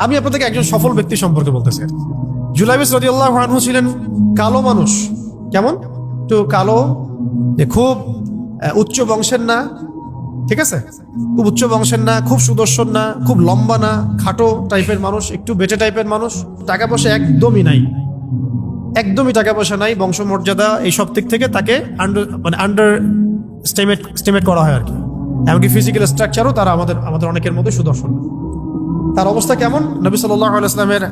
আমি আপনাদেরকে একজন সফল ব্যক্তি সম্পর্কে বলতেছি। জুলাইবিস রাদিয়াল্লাহু আনহু ছিলেন কালো মানুষ। কেমন? একটু কালো, খুব উচ্চ বংশের না, ঠিক আছে, খুব উচ্চ বংশের না, খুব সুদর্শন না, খুব লম্বা না, খাটো টাইপের মানুষ, একটু বেটে টাইপের মানুষ। টাকা পয়সা একদমই নাই, একদমই টাকা পয়সা নাই, বংশমর্যাদা এইসব দিক থেকে তাকে আন্ডার স্টিমেট করা হয় আর কি। এমনকি ফিজিক্যাল স্ট্রাকচারও তারা আমাদের অনেকের মধ্যে সুদর্শন। তার অবস্থা কেমন? নবী সাল্লাল্লাহু আলাইহি ওয়াসাল্লামের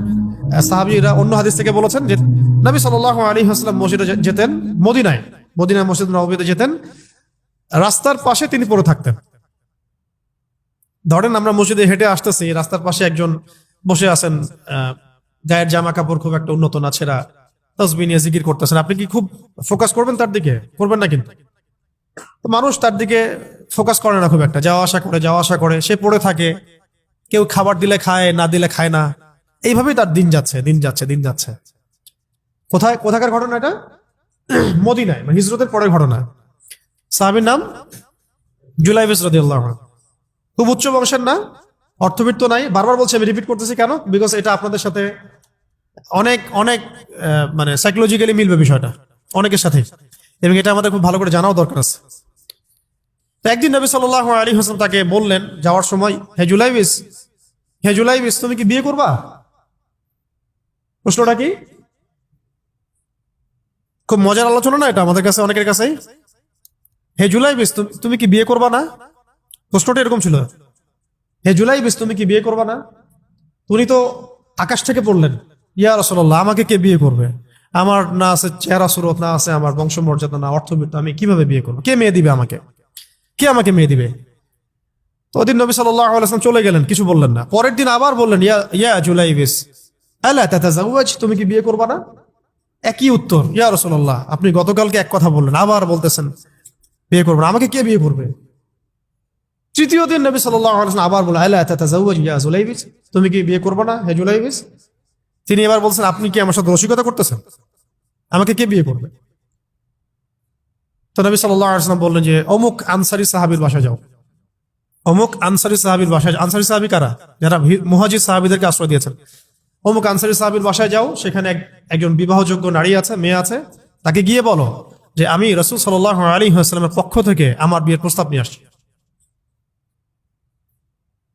সাহাবীরা অন্য হাদিস থেকে বলেছেন যে নবী সাল্লাল্লাহু আলাইহি ওয়াসাল্লাম মসজিদে যেতেন, মদিনায় মসজিদ নববীতে যেতেন, রাস্তার পাশে তিনি পড়ে থাকতেন। ধরেন আমরা মসজিদে হেঁটে আসতেছি, রাস্তার পাশে একজন বসে আছেন, গায়ের জামা কাপড় খুব একটা উন্নত না, ছেঁড়া, তাসবিহ নিয়ে জিকির করতেছেন। আপনি কি খুব ফোকাস করবেন তার দিকে? করবেন না কিন্তু। তো মানুষ তার দিকে ফোকাস করে না খুব একটা, যাওয়া আসা করে, সে পড়ে থাকে। কেউ খাবার দিলে খায়, না দিলে খায় না। এইভাবেই তার দিন যাচ্ছে। কোথাকার ঘটনা এটা? মদিনায়, মানে হিজরতের পরের ঘটনা। সাহাবীর নাম জুলাইবিস রাদিয়াল্লাহু আনহু। খুব উচ্চ বংশের না, অর্থবিত্ত নাই। বারবার বলছি, আমি রিপিট করতেছি কেন? বিকজ এটা আপনাদের সাথে অনেক অনেক মানে সাইকোলজিক্যালি মিলবে বিষয়টা অনেকের সাথে, এবং এটা আমাদের খুব ভালো করে জানাও দরকার আছে। তো একদিন নবী সাল্লাল্লাহু আলাইহি ওয়াসাল্লাম তাকে বললেন যাওয়ার সময়, হে জুলাইবিস, তুমি কি বিয়ে করবা? প্রশ্নটা কি? খুব মজার আলোচনা না এটা আমাদের কাছে, অনেকের কাছেই। হে জুলাইবিস, তুমি কি বিয়ে করবা না? প্রশ্নটা এরকম ছিল, হে জুলাইবিস, তুমি কি বিয়ে করবা না? উনি তো আকাশ থেকে পড়লেন, ইয়া রাসূলুল্লাহ, আমাকে কে বিয়ে করবে? আমার না আছে চেহারা সুরত, না আছে আমার বংশমর্যাদা, না অর্থবিত্ত, আমি কিভাবে বিয়ে করবো? কে মেয়ে দিবে আমাকে? কে আমাকে মেয়ে দিবে? তো ওদিন নবী সাল্লাল্লাহু আলাইহি ওয়াসাল্লাম চলে গেলেন, কিছু বললেন না। পরের দিন আবার বললেন, ইয়া জুলাইবিস, আলা তাতাজাওয়াজ, তুমি কি বিয়ে করবা না? একই উত্তর, ইয়া রাসূলুল্লাহ, আপনি গতকালকে এক কথা বললেন, আবার বলতেছেন বিয়ে করবেন, আমাকে কে বিয়ে করবে? তৃতীয় দিন নবী সাল্লাল্লাহু আলাইহি ওয়াসাল্লাম আবার বললেন, আলা তাতাজাওয়াজ ইয়া জুলাইবিস, তুমি কি বিয়ে করবা না হে জুলাইবিস? তিনি এবার বলছেন, আপনি কি আমার সাথে রসিকতা করতেছেন? আমাকে কে বিয়ে করবে? তো নবী সাল্লাল্লাহু আলাইহি ওয়াসাল্লাম বললেন যে অমুক আনসারী সাহাবীর বাসায় যাও। অমুক আনসারী সাহাবীর বাসায়, আনসারী সাহাবী কারা? যারা মুহাজির সাহাবীদেরকে আশ্রয় দিয়েছেন। অমুক আনসারী সাহাবীর বাসায় যাও, সেখানে একজন বিবাহযোগ্য নারী আছে, মেয়ে আছে, তাকে গিয়ে বলো যে আমি রাসূল সাল্লাল্লাহু আলাইহি ওয়াসাল্লামের পক্ষ থেকে আমার বিয়ের প্রস্তাব নিয়ে আসছি।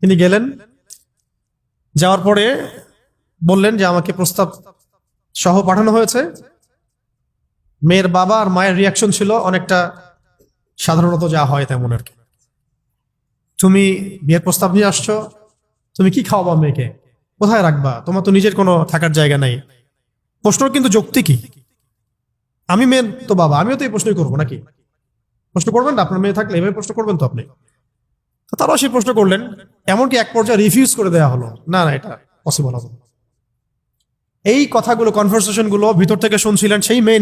তিনি গেলেন, যাওয়ার পরে বললেন যে আমাকে প্রস্তাব সহ পাঠানো হয়েছে। মেয়ের বাবা আর মায়ের রিয়াকশন ছিল অনেকটা সাধারণত যা হয় তেমন আর কি। তুমি বিয়ের প্রস্তাব নিয়ে আসছো, তুমি কি খাওয়াবা মেয়েকে? কোথায় রাখবা? তোমার তো নিজের কোনো থাকার জায়গা নাই। প্রশ্ন কিন্তু যৌক্তিক কি? আমি মেয়ে তো বাবা, আমিও তো এই প্রশ্নই করবো নাকি? প্রশ্ন করবেন না? আপনার মেয়ে থাকলে এভাবে প্রশ্ন করবেন তো আপনি। তো তারাও সেই প্রশ্ন করলেন, এমনকি এক পর্যায়ে রিফিউজ করে দেওয়া হলো, না না, এটা পসিবল হবে না। এই কথাগুলো, কনভারসেশন গুলো ভিতর থেকে শুনছিলেন সেই মেয়ে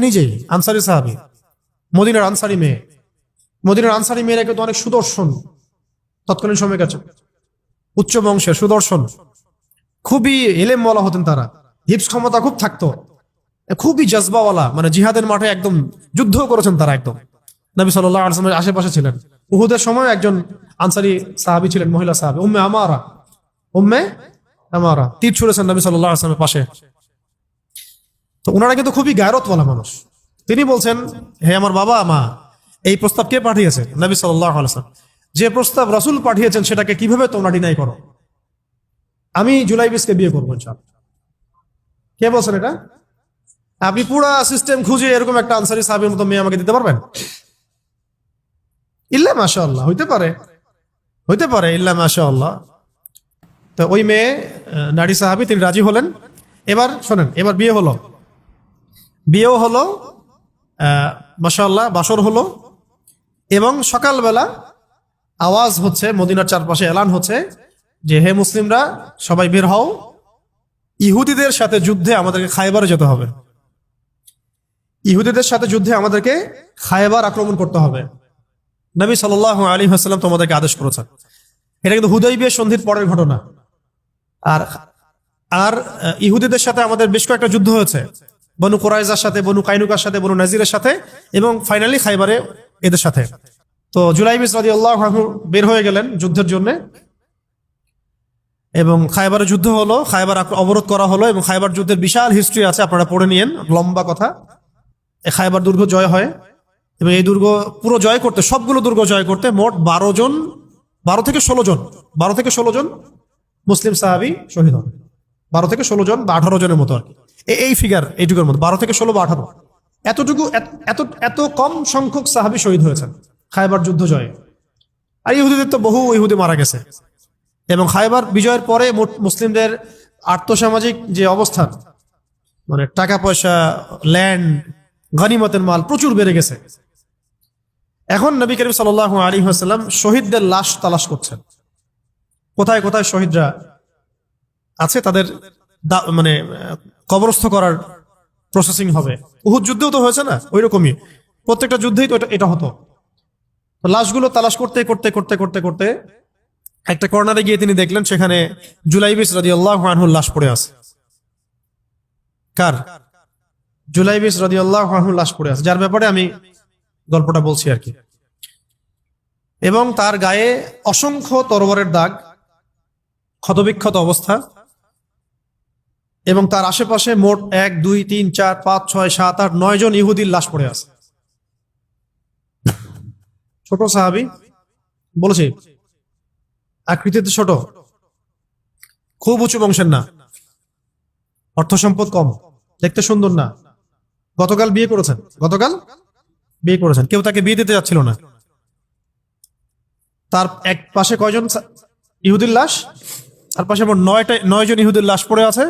নিজেই, আনসারী সাহাবী, মদিনার আনসারী মেয়ে। মদিনার আনসারী মেয়েরা কিন্তু অনেক সুদর্শন তৎকালীন সময়ের কাছে, উচ্চ বংশের, সুদর্শন, খুবই এলেমওয়ালা হতেন তারা, হিপস ক্ষমতা খুব থাকতো, খুবই জজবাওয়ালা, মানে জিহাদের মাঠে একদম যুদ্ধ করেছেন তারা, একদম নবী সাল্লাল্লাহু আলাইহি ওয়াসাল্লামের আশেপাশে ছিলেন। উহুদের সময় একজন আনসারী সাহাবী ছিলেন, মহিলা সাহাবী, উম্মে আমারা তীর ছুঁড়েছেন নবী সাল্লাল্লাহু আলাইহি ওয়াসাল্লামের পাশে। তো ওনারা কিন্তু খুবই গায়রতওয়ালা মানুষ। তিনি বলছেন, হে আমার বাবা মা, এই প্রস্তাব কে পাঠিয়েছে? নবী সাল্লাল্লাহু আলাইহি ওয়াসাল্লাম। যে প্রস্তাব রাসূল পাঠিয়েছেন সেটাকে কিভাবে তোমরা ডিনাই করো? আমি জুলাইবিসকে বিয়ে করবো ইনশাআল্লাহ। কে বলছেন এটা? আপনি পুরা সিস্টেম খুঁজে এরকম একটা আনসারী সাহাবীর মতো মেয়ে আমাকে দিতে পারবেন? ইল্লা মাশাআল্লাহ, হইতে পারে ইল্লা মাশাআল্লাহ। তো ওই মেয়ে নারী সাহাবী, তিনি রাজি হলেন। এবার শোনেন, এবার বিয়েও হলো, মাশাআল্লাহ, বাসর হলো, এবং সকালবেলা আওয়াজ হচ্ছে, মদিনার চারপাশে এলান হচ্ছে যে হে মুসলিমরা, সবাই বের হও, ইহুদিদের সাথে যুদ্ধে আমাদেরকে খায়বারে যেতে হবে। ইহুদিদের সাথে যুদ্ধে আমাদেরকে খায়বার আক্রমণ করতে হবে। নবী সাল্লাল্লাহু আলাইহি ওয়াসাল্লাম তোমাদেরকে আদেশ করেছেন। এটা কিন্তু হুদাইবিয়া সন্ধির পরের ঘটনা। আর ইহুদিদের সাথে আমাদের বেশ কয়েকটা যুদ্ধ হয়েছে, বনু কুরাইজার সাথে, বনু কাইনুকার সাথে, বনু নাজিরের সাথে, এবং ফাইনালি খাইবারে এদের সাথে। তো জুলাইবিস রাদিয়াল্লাহু আনহু বের হয়ে গেলেন যুদ্ধের জন্য। এবং খায়বারের যুদ্ধ হলো, খায়বার অবরোধ করা হলো, এবং খায়বার যুদ্ধের বিশাল হিস্ট্রি আছে, আপনারা পড়ে নিয়েন, লম্বা কথা। এই খায়বার দুর্গ জয় হয়, এবং এই দুর্গ পুরো জয় করতে, সবগুলো দুর্গ জয় করতে মোট 12 থেকে 16 জন মুসলিম সাহাবী শহীদ হন। 12 থেকে 16 জন বা 18 জনের মতো আর কি, এই ফিগার, এইটুকুর মতো 12 থেকে 16 বা 18, এতটুকু, এত কম সংখ্যক সাহাবী শহীদ হয়েছেন খায়বার যুদ্ধ জয়ে। আর ইহুদিদের তো বহু ইহুদি মারা গেছে। এবং খায়বার বিজয়ের পরে মুসলিমদের আর্থসামাজিক যে অবস্থান, মানে টাকা পয়সা, ল্যান্ড, গনিমতের মাল প্রচুর বেড়ে গেছে। এখন নবী করিম সাল্লাল্লাহু আলাইহি ওয়াসাল্লাম শহীদদের লাশ তালাশ করছেন, কোথায় কোথায় শহীদরা আছে, তাদের মানে কবরস্থ করার প্রসেসিং হবে। উহুদ যুদ্ধেও তো হয়েছে না, ওই রকমই প্রত্যেকটা যুদ্ধেই তো এটা হতো। তো লাশগুলো তালাশ করতে করতে করতে করতে করতে একটা কর্নারে গিয়ে তিনি দেখলেন সেখানে জুলাইবিস রাদিয়াল্লাহু আনহুর লাশ পড়ে আছে। কার? জুলাইবিস রাদিয়াল্লাহু আনহুর লাশ পড়ে আছে, যার ব্যাপারে আমি গল্পটা বলছি আর কি। এবং তার গায়ে অসংখ্য তরবারের দাগ, ক্ষতবিক্ষত অবস্থা, এবং তার আশেপাশে মোট 1 2 3 4 5 6 7 8 9 জন ইহুদির লাশ পড়ে আছে। ছোট সাহাবী, বলেছি আকৃতিতে ছোট, খুব উঁচু বংশের না, অর্থ সম্পদ কম, দেখতে সুন্দর না, গতকাল বিয়ে করেছেন, কেউ তাকে বিয়ে দিতে যাচ্ছিল না। তার এক পাশে কয়জন ইহুদির লাশ, তার পাশে মোট 9 জন ইহুদির লাশ পড়ে আছে,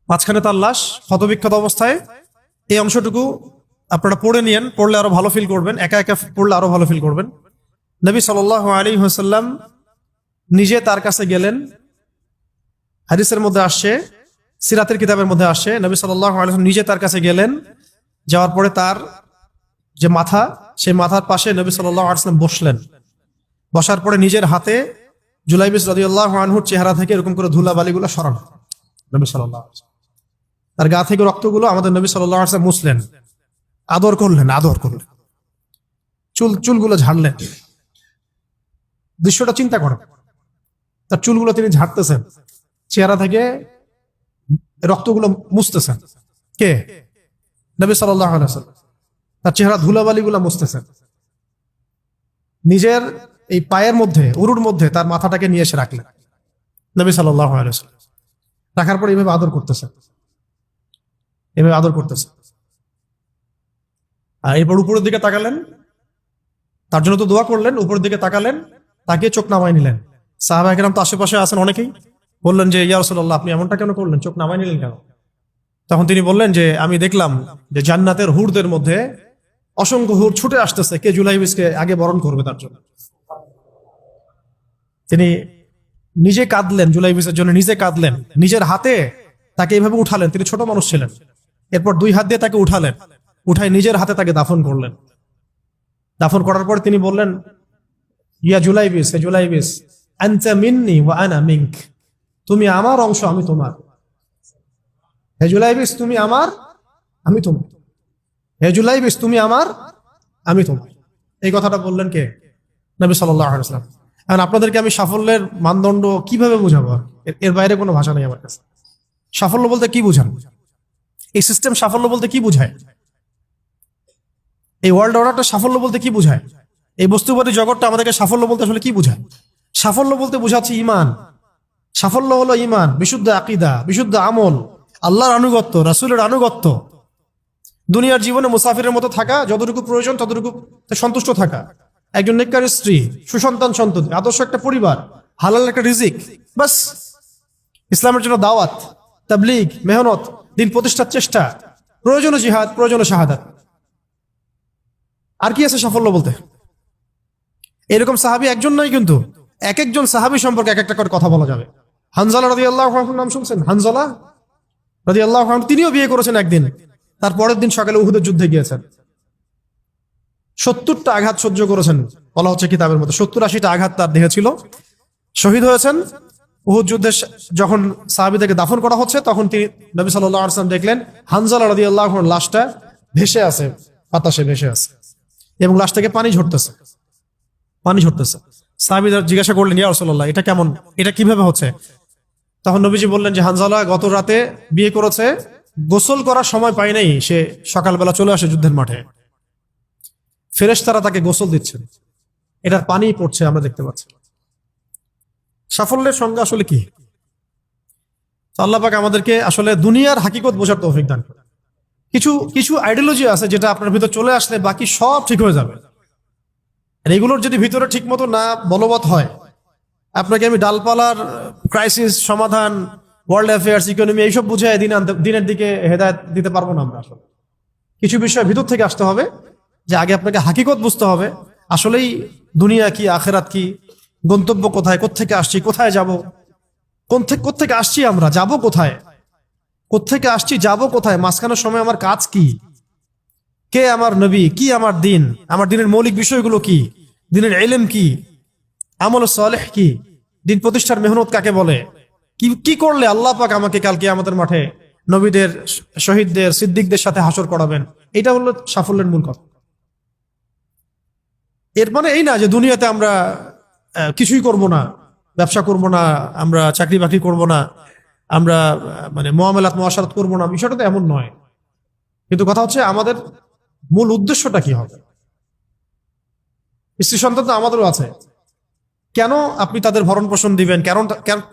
মাঝখানে তার লাশ ক্ষতবিক্ষত অবস্থায়। এই অংশটুকু আপনারা পড়ে নিয়েন, পড়লে আরো ভালো ফিল করবেন, একা একা পড়লে আরো ভালো ফিল করবেন। নবী সাল্লাল্লাহু আলাইহি ওয়াসাল্লাম নিজে তার কাছে গেলেন, হাদিসের মধ্যে আসছে, সিরাতের কিতাবের মধ্যে আসছে, নবী সাল্লাল্লাহু আলাইহি ওয়াসাল্লাম নিজে তার কাছে গেলেন, যাওয়ার পরে তার যে মাথা, সেই মাথার পাশে নবী সাল্লাল্লাহু আলাইহি ওয়াসাল্লাম বসলেন। বসার পরে নিজের হাতে জুলাইবিস রাদিয়াল্লাহু আনহুর চেহারা থেকে এরকম করে ধুলাবালিগুলো সরানো, নবী সাল্লাল্লাহু আলাইহি ওয়াসাল্লাম তার গা থেকে রক্তগুলো আমাদের নবী সাল্লাল্লাহু আলাইহি ওয়াসাল্লাম মুছলেন, আদর করলেন, চুলগুলো ঝাড়লেন। দৃশ্যটা চিন্তা করেন, তার চুলগুলো তিনি ঝাড়তেছেন, চেহারা থেকে রক্তগুলো মুছতেছেন। কে? নবী সাল্লাল্লাহু আলাইহি ওয়াসাল্লাম তার চেহারা ধুলাবালিগুলো মুছতেছেন। নিজের এই পায়ের মধ্যে, উরুর মধ্যে তার মাথাটাকে নিয়ে এসে রাখলেন নবী সাল্লাল্লাহু আলাইহি ওয়াসাল্লাম। রাখার পরে এইভাবে আদর করতেছেন। আর এরপর উপরের দিকে তাকালেন, তার জন্য তো দোয়া করলেন, উপরের দিকে তাকালেন, তাকে চোখ নামায় নিলেন। সাহাবা একরাম তো আশেপাশে আছেন অনেকেই, বললেন যে ইয়া রাসূলুল্লাহ, আপনি এমনটা কেন করলেন, চোখ নামায় নিলেন কেন? তখন তিনি বললেন যে আমি দেখলাম যে জান্নাতের হুরদের মধ্যে অসংখ্য হুর ছুটে আসতেছে, কে জুলাইবিসকে আগে বরণ করবে তার জন্য। তিনি নিজে কাঁদলেন, জুলাইবিসের জন্য নিজে কাঁদলেন, নিজের হাতে তাকে এইভাবে উঠালেন। তিনি ছোট মানুষ ছিলেন। এরপর 2 হাত দিয়ে তাকে উঠালেন, উঠায় নিজের হাতে তাকে দাফন করলেন। দাফন করার পর তিনি বললেন, ইয়া জুলাইবিস, হে জুলাইবিস, আনতা মিন্নি ওয়া আনা মিনক, তুমি আমার অংশ, আমি তোমার। হে জুলাইবিস, তুমি আমার, আমি তোমার। হে জুলাইবিস, তুমি আমার, আমি তোমার। এই কথাটা বললেন কে? নবী সাল্লাল্লাহু আলাইহি ওয়াসাল্লাম। এখন আপনাদেরকে আমি সাফল্যের মানদণ্ড কিভাবে বুঝাবো? এর বাইরে কোনো ভাষা নেই আমার কাছে। সাফল্য বলতে কি বুঝান? এই সিস্টেম সাফল্য বলতে কি বুঝায়? এই ওয়ার্ল্ড অর্ডারটা সাফল্য বলতে কি বুঝায়? এই বস্তুবাদী জগৎটা আমাদেরকে সাফল্য বলতে আসলে কি বুঝায়? সাফল্য বলতে বুঝাচ্ছে ইমান। সাফল্য হলো ইমান, বিশুদ্ধ আকীদা, বিশুদ্ধ আমল, আল্লাহর আনুগত্য, রাসূলের আনুগত্য, দুনিয়ার জীবনে মুসাফিরের মতো থাকা, যতটুকু প্রয়োজন ততটুকু সন্তুষ্ট থাকা, একজন নেককার স্ত্রী, সুসন্তান সন্ততি, আদর্শ একটা পরিবার, হালাল একটা রিজিক, বাস। ইসলামের জন্য দাওয়াত, তাবলীগ, মেহনত, দিন প্রতিষ্ঠার চেষ্টা, প্রয়োজনীয় জিহাদ, প্রয়োজনীয় শাহাদাত। আর কি আছে সাফল্য বলতে? এরকম সাহাবী একজন নয়, কিন্তু এক একজন সাহাবী সম্পর্কে এক একটা করে কথা বলা যাবে। হানজালা রাদিয়াল্লাহু আনহুর নাম শুনছেন? হানজালা রাদিয়াল্লাহু আনহু, তিনিও বিয়ে করেছেন একদিন, তার পরের দিন সকালে উহুদের যুদ্ধে গিয়েছেন। 70টা আঘাত সহ্য করেছেন, বলা হচ্ছে কিতাবের মধ্যে 70-80টা আঘাত তার দেহে ছিল। শহীদ হয়েছেন। উহুদ যুদ্ধে যখন সাহাবীদেরকে দাফন করা হচ্ছে, তখন তিনি নবী সাল্লাল্লাহু আলাইহি ওয়াসাল্লাম দেখলেন হানজালা রাদিয়াল্লাহু আনহুর লাশটা ভেসে আছে, বাতাসে ভেসে আছে, এবং লাশ থেকে পানি ঝরতেছে। সাহাবীরা জিজ্ঞাসা করলেন, ইয়া রাসূলুল্লাহ, এটা কেমন, এটা কিভাবে হচ্ছে? তখন নবীজি বললেন যে হানজালা গত রাতে বিয়ে করেছে, গোসল করার সময় পায় নাই, সে সকালবেলা চলে আসে যুদ্ধের মাঠে, ফেরেশতারা তাকে গোসল দিচ্ছেন, এটার পানি পড়ছে, আমরা দেখতে পাচ্ছি। সাফল্যের সংজ্ঞা আসলে কি? তো আল্লাহ পাক আমাদেরকে আসলে দুনিয়ার হাকিকত বোঝার তৌফিক দান করেন। কিছু কিছু আইডিওলজি আছে যেটা আপনার ভিতর চলে আসলে বাকি সব ঠিক হয়ে যাবে। আর এগুলোর যদি ভিতরে ঠিক মতো না বলবৎ হয়, আপনাকে আমি ডালপালার ক্রাইসিস সমাধান, ওয়ার্ল্ড অ্যাফেয়ার্স, ইকোনমি এইসব বুঝে দিনের দিকে হেদায়েত দিতে পারবো না আমরা। আসলে কিছু বিষয় ভিতর থেকে আসতে হবে, যে আগে আপনাকে হাকিকত বুঝতে হবে, আসলেই দুনিয়া কি, আখেরাত কি, গন্তব্য কোথায়, কোত্থেকে আসছি, কোথায় যাব, কোত্থেকে আসছি, আমরা যাব কোথায়, কোত্থেকে আসছি, যাব কোথায়, মাঝখানের সময় আমার কাজ কি, কে আমার নবী, কি আমার দিন, আমার দিনের মৌলিক বিষয়গুলো কি, দিনের ইলম কি, আমল সালেহ কি, দিন প্রতিষ্ঠার মেহনত কাকে বলে, কি কি করলে আল্লাহ পাক আমাকে কালকে আমাদের মাঠে নবীদের, শহীদদের, সিদ্দিকদের সাথে হাসর করাবেন। এটা হলো সাফল্যের মূল কথা। এর মানে এই না যে দুনিয়াতে আমরা কিছুই করব না, ব্যবসা করব না, আমরা চাকরি বাকরি করব না, আমরা মানে মুআমালাত মুআশারাত করব না, বিষয়টা তো এমন নয়। কিন্তু কথা হচ্ছে আমাদের মূল উদ্দেশ্যটা কি হবে। স্ত্রী সন্তান তো আমাদেরও আছে, কেন আপনি তাদের ভরণ পোষণ দিবেন,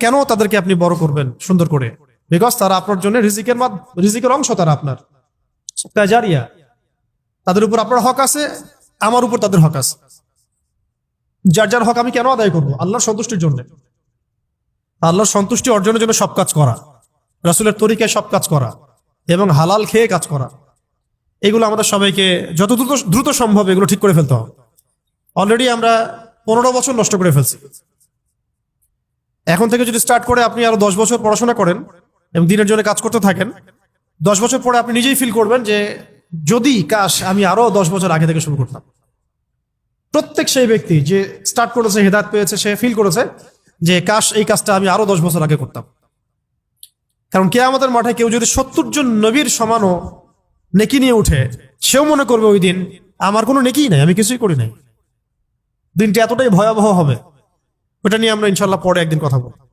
কেন তাদেরকে আপনি বড় করবেন সুন্দর করে? বিকজ তারা আপনার জন্য রিজিকের অংশ, তারা আপনার জারিয়া, তাদের উপর আপনার হক আছে, আমার উপর তাদের হক আছে। যার যার হক আমি কেন আদায় করবো? আল্লাহর সন্তুষ্টির জন্য, আল্লাহর সন্তুষ্টি অর্জনের জন্য সব কাজ করা, রাসূলের তরিকায় সব কাজ করা এবং হালাল খেয়ে কাজ করা। এগুলো আমাদের সবাইকে যত দ্রুত সম্ভব এগুলো ঠিক করে ফেলতে হবে। অলরেডি আমরা 15 বছর নষ্ট করে ফেলছি। এখন থেকে যদি স্টার্ট করে আপনি আরো 10 বছর পড়াশোনা করেন এবং দিনের জন্য কাজ করতে থাকেন, 10 বছর পরে আপনি নিজেই ফিল করবেন যে যদি কাশ আমি আরো 10 বছর আগে থেকে শুরু করতাম। প্রত্যেক সেই ব্যক্তি যে স্টার্ট করেছে, হেদায়েত পেয়েছে, সে ফিল করেছে যে কাশ এই কাজটা আমি আরো 10 বছর আগে করতাম। কারণ কিয়ামতের মাঠে কেউ যদি 70 জন নবীর সমানও নেকি নিয়ে উঠে, সেও মনে করবে ওই দিন আমার কোনো নেকিই নাই, আমি কিছুই করি নাই। দিনটি এতটাই ভয়াবহ হবে, ওটা নিয়ে আমরা ইনশাল্লাহ পরে একদিন কথা বলবো।